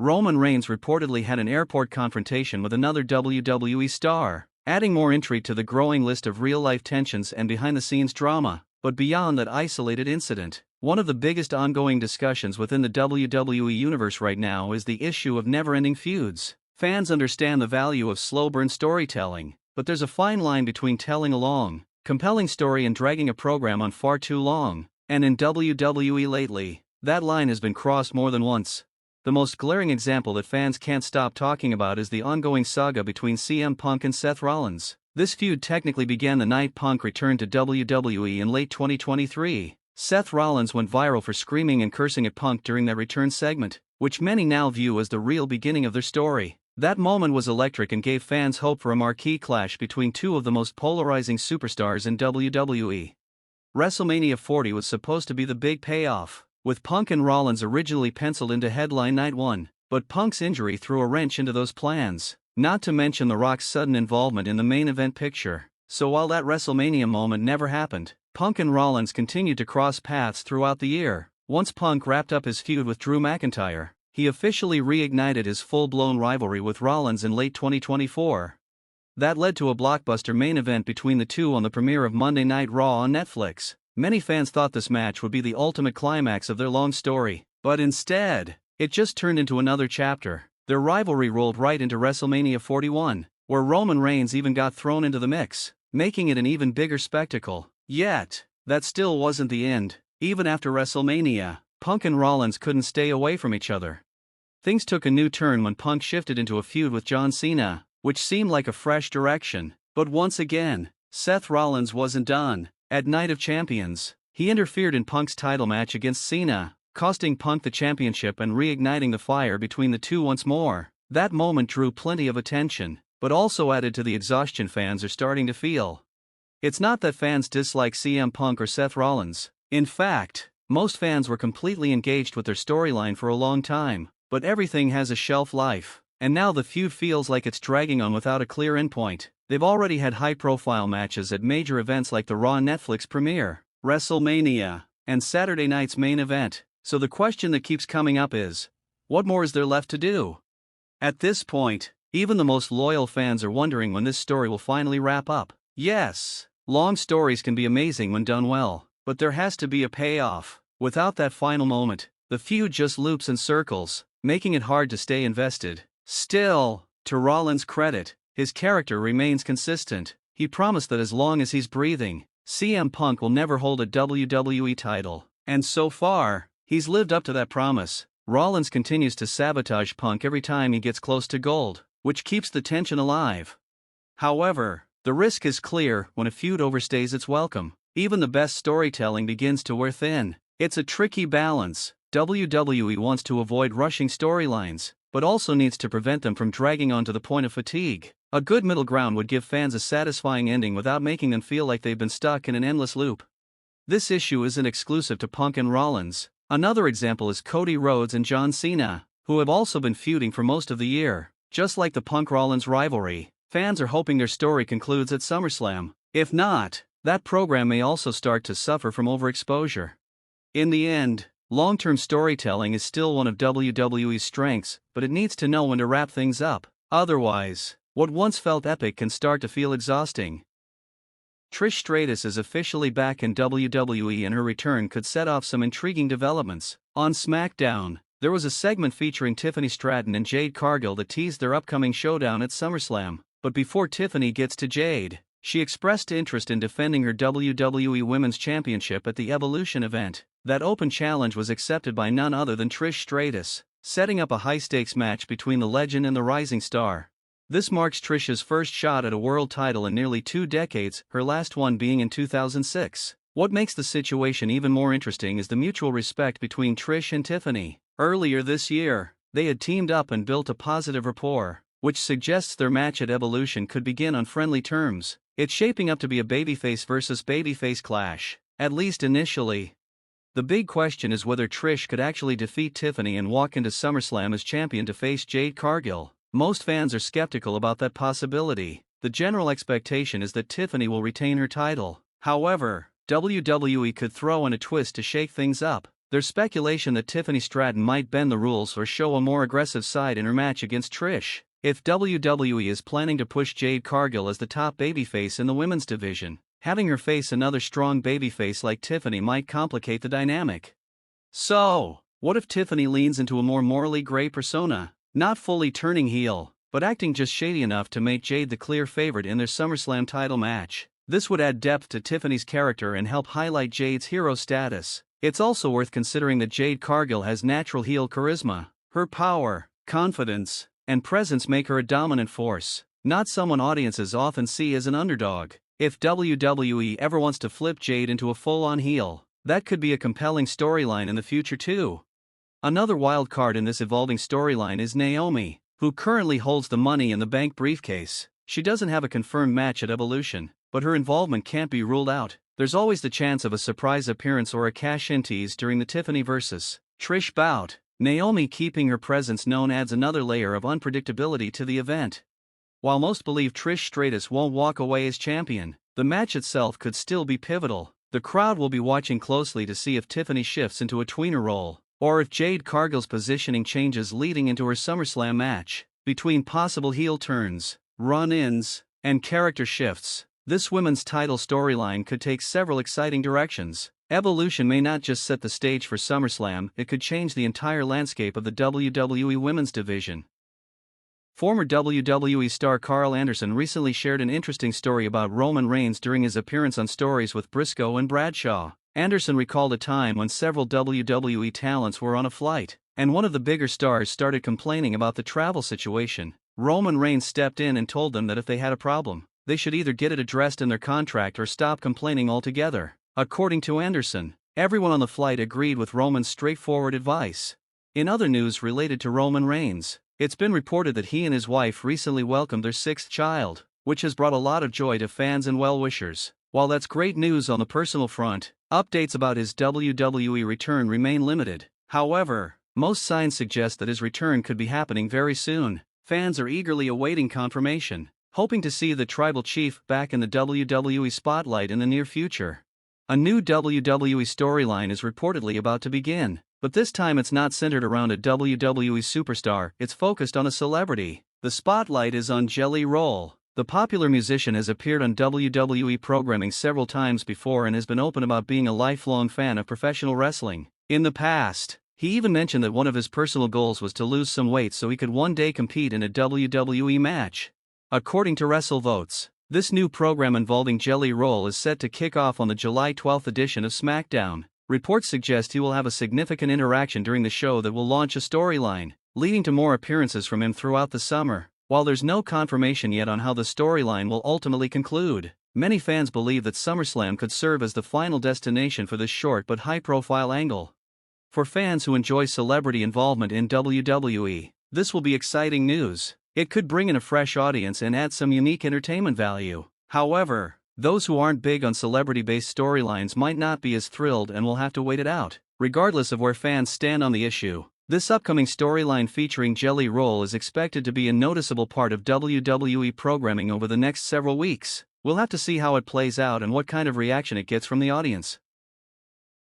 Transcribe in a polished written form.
Roman Reigns reportedly had an airport confrontation with another WWE star, adding more intrigue to the growing list of real-life tensions and behind-the-scenes drama. But beyond that isolated incident, one of the biggest ongoing discussions within the WWE universe right now is the issue of never-ending feuds. Fans understand the value of slow-burn storytelling, but there's a fine line between telling a long, compelling story and dragging a program on far too long. And in WWE lately, that line has been crossed more than once. The most glaring example that fans can't stop talking about is the ongoing saga between CM Punk and Seth Rollins. This feud technically began the night Punk returned to WWE in late 2023. Seth Rollins went viral for screaming and cursing at Punk during that return segment, which many now view as the real beginning of their story. That moment was electric and gave fans hope for a marquee clash between two of the most polarizing superstars in WWE. WrestleMania 40 was supposed to be the big payoff, with Punk and Rollins originally penciled into headline night one, but Punk's injury threw a wrench into those plans, not to mention The Rock's sudden involvement in the main event picture. So while that WrestleMania moment never happened, Punk and Rollins continued to cross paths throughout the year. Once Punk wrapped up his feud with Drew McIntyre, he officially reignited his full-blown rivalry with Rollins in late 2024. That led to a blockbuster main event between the two on the premiere of Monday Night Raw on Netflix. Many fans thought this match would be the ultimate climax of their long story, but instead, it just turned into another chapter. Their rivalry rolled right into WrestleMania 41, where Roman Reigns even got thrown into the mix, making it an even bigger spectacle. Yet, that still wasn't the end. Even after WrestleMania, Punk and Rollins couldn't stay away from each other. Things took a new turn when Punk shifted into a feud with John Cena, which seemed like a fresh direction. But once again, Seth Rollins wasn't done. At Night of Champions, he interfered in Punk's title match against Cena, costing Punk the championship and reigniting the fire between the two once more. That moment drew plenty of attention, but also added to the exhaustion fans are starting to feel. It's not that fans dislike CM Punk or Seth Rollins. In fact, most fans were completely engaged with their storyline for a long time, but everything has a shelf life, and now the feud feels like it's dragging on without a clear endpoint. They've already had high-profile matches at major events like the Raw Netflix premiere, WrestleMania, and Saturday night's main event, so the question that keeps coming up is, what more is there left to do? At this point, even the most loyal fans are wondering when this story will finally wrap up. Yes, long stories can be amazing when done well, but there has to be a payoff. Without that final moment, the feud just loops and circles, making it hard to stay invested. Still, to Rollins' credit, his character remains consistent. He promised that as long as he's breathing, CM Punk will never hold a WWE title. And so far, he's lived up to that promise. Rollins continues to sabotage Punk every time he gets close to gold, which keeps the tension alive. However, the risk is clear when a feud overstays its welcome. Even the best storytelling begins to wear thin. It's a tricky balance. WWE wants to avoid rushing storylines, but also needs to prevent them from dragging on to the point of fatigue. A good middle ground would give fans a satisfying ending without making them feel like they've been stuck in an endless loop. This issue isn't exclusive to Punk and Rollins. Another example is Cody Rhodes and John Cena, who have also been feuding for most of the year. Just like the Punk-Rollins rivalry, fans are hoping their story concludes at SummerSlam. If not, that program may also start to suffer from overexposure. In the end, long-term storytelling is still one of WWE's strengths, but it needs to know when to wrap things up. Otherwise, what once felt epic can start to feel exhausting. Trish Stratus is officially back in WWE, and her return could set off some intriguing developments. On SmackDown, there was a segment featuring Tiffany Stratton and Jade Cargill that teased their upcoming showdown at SummerSlam. But before Tiffany gets to Jade, she expressed interest in defending her WWE Women's Championship at the Evolution event. That open challenge was accepted by none other than Trish Stratus, setting up a high-stakes match between the legend and the rising star. This marks Trish's first shot at a world title in nearly 2 decades, her last one being in 2006. What makes the situation even more interesting is the mutual respect between Trish and Tiffany. Earlier this year, they had teamed up and built a positive rapport, which suggests their match at Evolution could begin on friendly terms. It's shaping up to be a babyface versus babyface clash, at least initially. The big question is whether Trish could actually defeat Tiffany and walk into SummerSlam as champion to face Jade Cargill. Most fans are skeptical about that possibility. The general expectation is that Tiffany will retain her title. However, WWE could throw in a twist to shake things up. There's speculation that Tiffany Stratton might bend the rules or show a more aggressive side in her match against Trish. If WWE is planning to push Jade Cargill as the top babyface in the women's division, having her face another strong babyface like Tiffany might complicate the dynamic. So, what if Tiffany leans into a more morally gray persona, not fully turning heel, but acting just shady enough to make Jade the clear favorite in their SummerSlam title match? This would add depth to Tiffany's character and help highlight Jade's hero status. It's also worth considering that Jade Cargill has natural heel charisma. Her power, confidence, and presence make her a dominant force, not someone audiences often see as an underdog. If WWE ever wants to flip Jade into a full-on heel, that could be a compelling storyline in the future too. Another wild card in this evolving storyline is Naomi, who currently holds the Money in the Bank briefcase. She doesn't have a confirmed match at Evolution, but her involvement can't be ruled out. There's always the chance of a surprise appearance or a cash-in tease during the Tiffany vs. Trish bout. Naomi keeping her presence known adds another layer of unpredictability to the event. While most believe Trish Stratus won't walk away as champion, the match itself could still be pivotal. The crowd will be watching closely to see if Tiffany shifts into a tweener role, or if Jade Cargill's positioning changes leading into her SummerSlam match. Between possible heel turns, run-ins, and character shifts, this women's title storyline could take several exciting directions. Evolution may not just set the stage for SummerSlam, it could change the entire landscape of the WWE Women's division. Former WWE star Carl Anderson recently shared an interesting story about Roman Reigns during his appearance on Stories with Briscoe and Bradshaw. Anderson recalled a time when several WWE talents were on a flight, and one of the bigger stars started complaining about the travel situation. Roman Reigns stepped in and told them that if they had a problem, they should either get it addressed in their contract or stop complaining altogether. According to Anderson, everyone on the flight agreed with Roman's straightforward advice. In other news related to Roman Reigns, it's been reported that he and his wife recently welcomed their sixth child, which has brought a lot of joy to fans and well-wishers. While that's great news on the personal front, updates about his WWE return remain limited. However, most signs suggest that his return could be happening very soon. Fans are eagerly awaiting confirmation, hoping to see the tribal chief back in the WWE spotlight in the near future. A new WWE storyline is reportedly about to begin, but this time it's not centered around a WWE superstar, it's focused on a celebrity. The spotlight is on Jelly Roll. The popular musician has appeared on WWE programming several times before and has been open about being a lifelong fan of professional wrestling. In the past, he even mentioned that one of his personal goals was to lose some weight so he could one day compete in a WWE match. According to WrestleVotes, this new program involving Jelly Roll is set to kick off on the July 12th edition of SmackDown. Reports suggest he will have a significant interaction during the show that will launch a storyline, leading to more appearances from him throughout the summer. While there's no confirmation yet on how the storyline will ultimately conclude, many fans believe that SummerSlam could serve as the final destination for this short but high-profile angle. For fans who enjoy celebrity involvement in WWE, this will be exciting news. It could bring in a fresh audience and add some unique entertainment value. However, those who aren't big on celebrity-based storylines might not be as thrilled and will have to wait it out. Regardless of where fans stand on the issue, this upcoming storyline featuring Jelly Roll is expected to be a noticeable part of WWE programming over the next several weeks. We'll have to see how it plays out and what kind of reaction it gets from the audience.